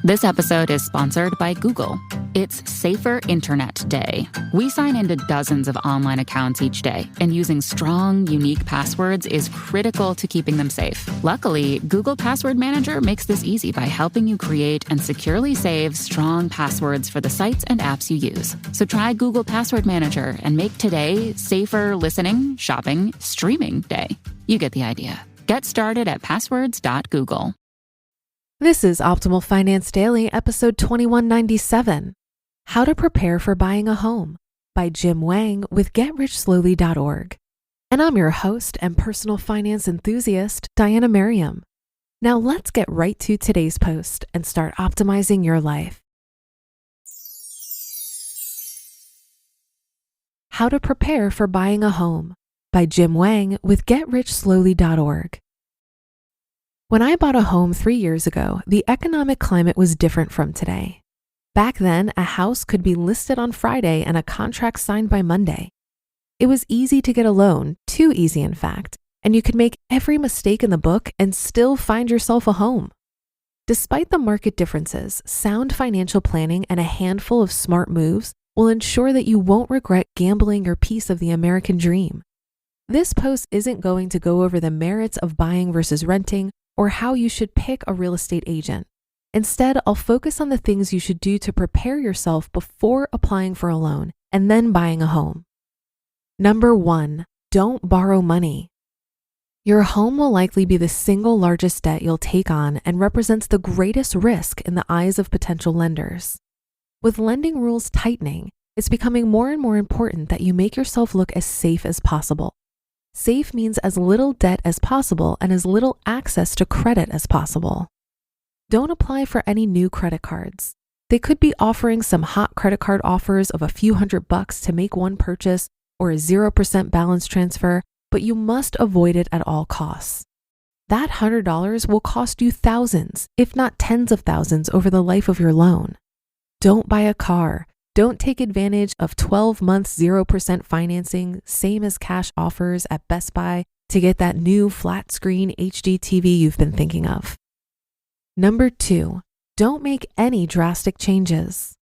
This episode is sponsored by Google. It's Safer Internet Day. We sign into dozens of online accounts each day, and using strong, unique passwords is critical to keeping them safe. Luckily, Google Password Manager makes this easy by helping you create and securely save strong passwords for the sites and apps you use. So try Google Password Manager and make today safer listening, shopping, streaming day. You get the idea. Get started at passwords.google. This is Optimal Finance Daily, episode 2197, How to Prepare for Buying a Home by Jim Wang with GetRichSlowly.org. And I'm your host and personal finance enthusiast, Diana Merriam. Now let's get right to today's post and start optimizing your life. How to Prepare for Buying a Home by Jim Wang with GetRichSlowly.org. When I bought a home 3 years ago, the economic climate was different from today. Back then, a house could be listed on Friday and a contract signed by Monday. It was easy to get a loan, too easy in fact, and you could make every mistake in the book and still find yourself a home. Despite the market differences, sound financial planning and a handful of smart moves will ensure that you won't regret gambling your piece of the American dream. This post isn't going to go over the merits of buying versus renting or how you should pick a real estate agent. Instead, I'll focus on the things you should do to prepare yourself before applying for a loan and then buying a home. Number 1, don't borrow money. Your home will likely be the single largest debt you'll take on and represents the greatest risk in the eyes of potential lenders. With lending rules tightening, it's becoming more and more important that you make yourself look as safe as possible. Safe means as little debt as possible and as little access to credit as possible. Don't apply for any new credit cards. They could be offering some hot credit card offers of a few $100 to make one purchase or a 0% balance transfer, but you must avoid it at all costs. That $100 will cost you thousands, if not tens of thousands over the life of your loan. Don't buy a car. Don't take advantage of 12 months 0% financing, same as cash offers at Best Buy to get that new flat screen HD TV you've been thinking of. Number 2, don't make any drastic changes.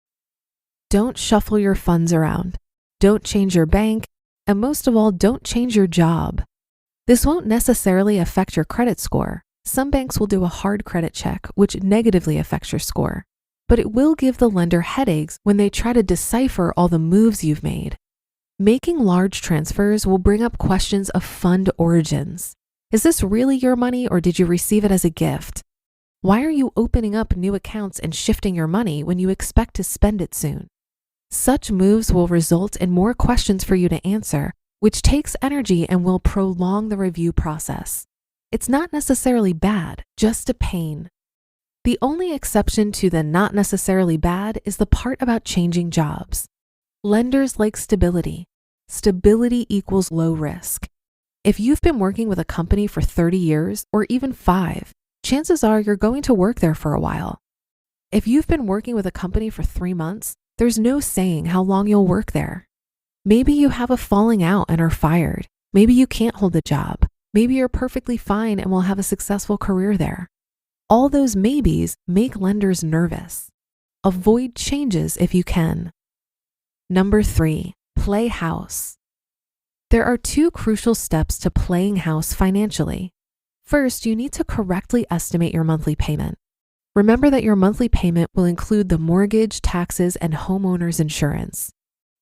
Don't shuffle your funds around. Don't change your bank. And most of all, don't change your job. This won't necessarily affect your credit score. Some banks will do a hard credit check, which negatively affects your score. But it will give the lender headaches when they try to decipher all the moves you've made. Making large transfers will bring up questions of fund origins. Is this really your money or did you receive it as a gift? Why are you opening up new accounts and shifting your money when you expect to spend it soon? Such moves will result in more questions for you to answer, which takes energy and will prolong the review process. It's not necessarily bad, just a pain. The only exception to the not necessarily bad is the part about changing jobs. Lenders like stability. Stability equals low risk. If you've been working with a company for 30 years or even 5, chances are you're going to work there for a while. If you've been working with a company for 3 months, there's no saying how long you'll work there. Maybe you have a falling out and are fired. Maybe you can't hold a job. Maybe you're perfectly fine and will have a successful career there. All those maybes make lenders nervous. Avoid changes if you can. Number 3, play house. There are 2 crucial steps to playing house financially. First, you need to correctly estimate your monthly payment. Remember that your monthly payment will include the mortgage, taxes, and homeowner's insurance.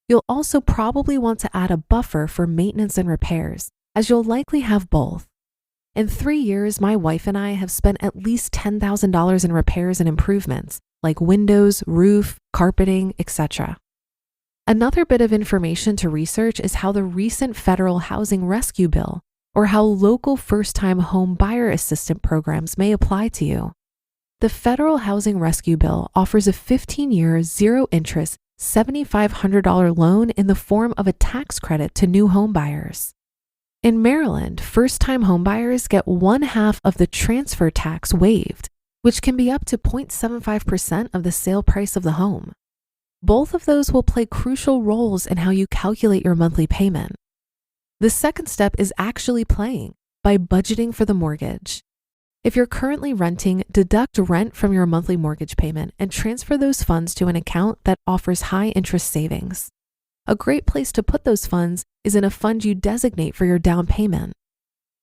You'll also probably want to add a buffer for maintenance and repairs, as you'll likely have both. In 3 years, my wife and I have spent at least $10,000 in repairs and improvements, like windows, roof, carpeting, etc. Another bit of information to research is how the recent federal housing rescue bill, or how local first-time home buyer assistance programs may apply to you. The federal housing rescue bill offers a 15-year, zero-interest, $7,500 loan in the form of a tax credit to new home buyers. In Maryland, first-time homebuyers get 1/2 of the transfer tax waived, which can be up to 0.75% of the sale price of the home. Both of those will play crucial roles in how you calculate your monthly payment. The second step is actually playing by budgeting for the mortgage. If you're currently renting, deduct rent from your monthly mortgage payment and transfer those funds to an account that offers high interest savings. A great place to put those funds is in a fund you designate for your down payment.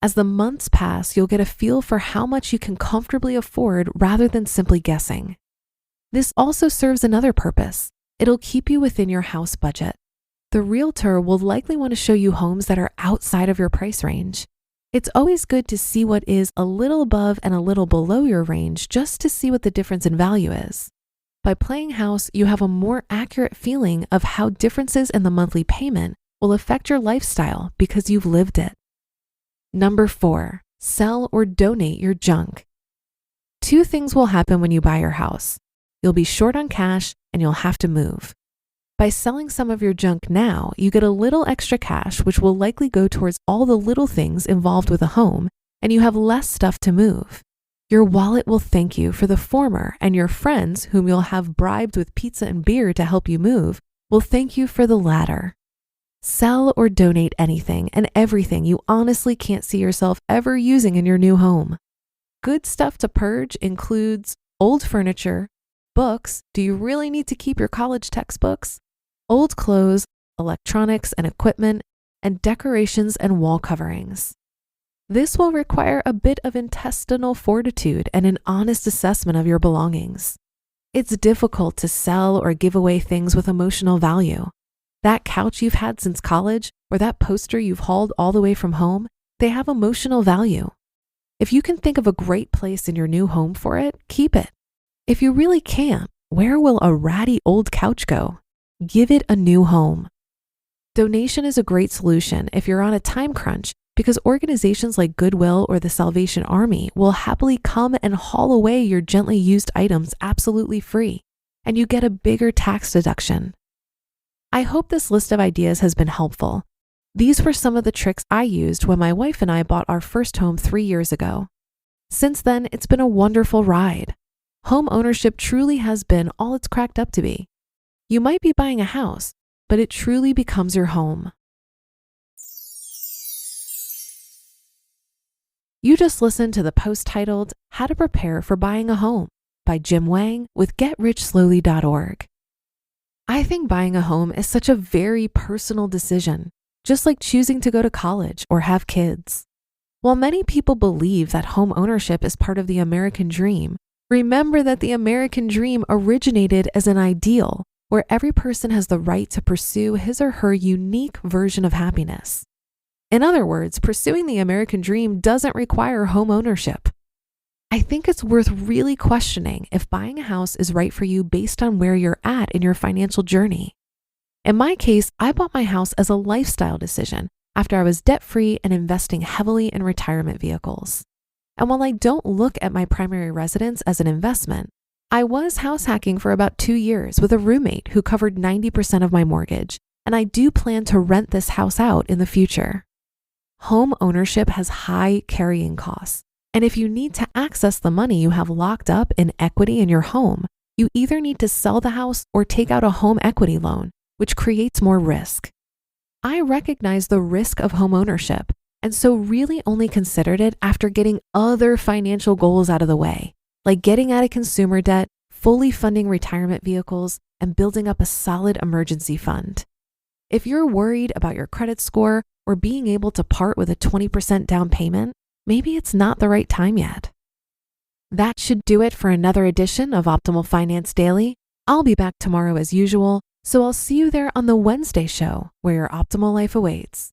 As the months pass, you'll get a feel for how much you can comfortably afford rather than simply guessing. This also serves another purpose. It'll keep you within your house budget. The realtor will likely want to show you homes that are outside of your price range. It's always good to see what is a little above and a little below your range just to see what the difference in value is. By playing house, you have a more accurate feeling of how differences in the monthly payment will affect your lifestyle because you've lived it. Number 4, sell or donate your junk. 2 things will happen when you buy your house. You'll be short on cash and you'll have to move. By selling some of your junk now, you get a little extra cash, which will likely go towards all the little things involved with a home, and you have less stuff to move. Your wallet will thank you for the former, and your friends, whom you'll have bribed with pizza and beer to help you move, will thank you for the latter. Sell or donate anything and everything you honestly can't see yourself ever using in your new home. Good stuff to purge includes old furniture, books. Do you really need to keep your college textbooks? Old clothes, electronics and equipment, and decorations and wall coverings. This will require a bit of intestinal fortitude and an honest assessment of your belongings. It's difficult to sell or give away things with emotional value. That couch you've had since college or that poster you've hauled all the way from home, they have emotional value. If you can think of a great place in your new home for it, keep it. If you really can't, where will a ratty old couch go? Give it a new home. Donation is a great solution if you're on a time crunch because organizations like Goodwill or the Salvation Army will happily come and haul away your gently used items absolutely free, and you get a bigger tax deduction. I hope this list of ideas has been helpful. These were some of the tricks I used when my wife and I bought our first home 3 years ago. Since then, it's been a wonderful ride. Home ownership truly has been all it's cracked up to be. You might be buying a house, but it truly becomes your home. You just listened to the post titled, How to Prepare for Buying a Home by Jim Wang with GetRichSlowly.org. I think buying a home is such a very personal decision, just like choosing to go to college or have kids. While many people believe that home ownership is part of the American dream, remember that the American dream originated as an ideal where every person has the right to pursue his or her unique version of happiness. In other words, pursuing the American dream doesn't require home ownership. I think it's worth really questioning if buying a house is right for you based on where you're at in your financial journey. In my case, I bought my house as a lifestyle decision after I was debt-free and investing heavily in retirement vehicles. And while I don't look at my primary residence as an investment, I was house hacking for about 2 years with a roommate who covered 90% of my mortgage, and I do plan to rent this house out in the future. Home ownership has high carrying costs, and if you need to access the money you have locked up in equity in your home, you either need to sell the house or take out a home equity loan, which creates more risk. I recognize the risk of home ownership, and so really only considered it after getting other financial goals out of the way, like getting out of consumer debt, fully funding retirement vehicles, and building up a solid emergency fund. If you're worried about your credit score or being able to part with a 20% down payment, maybe it's not the right time yet. That should do it for another edition of Optimal Finance Daily. I'll be back tomorrow as usual, so I'll see you there on the Wednesday show where your optimal life awaits.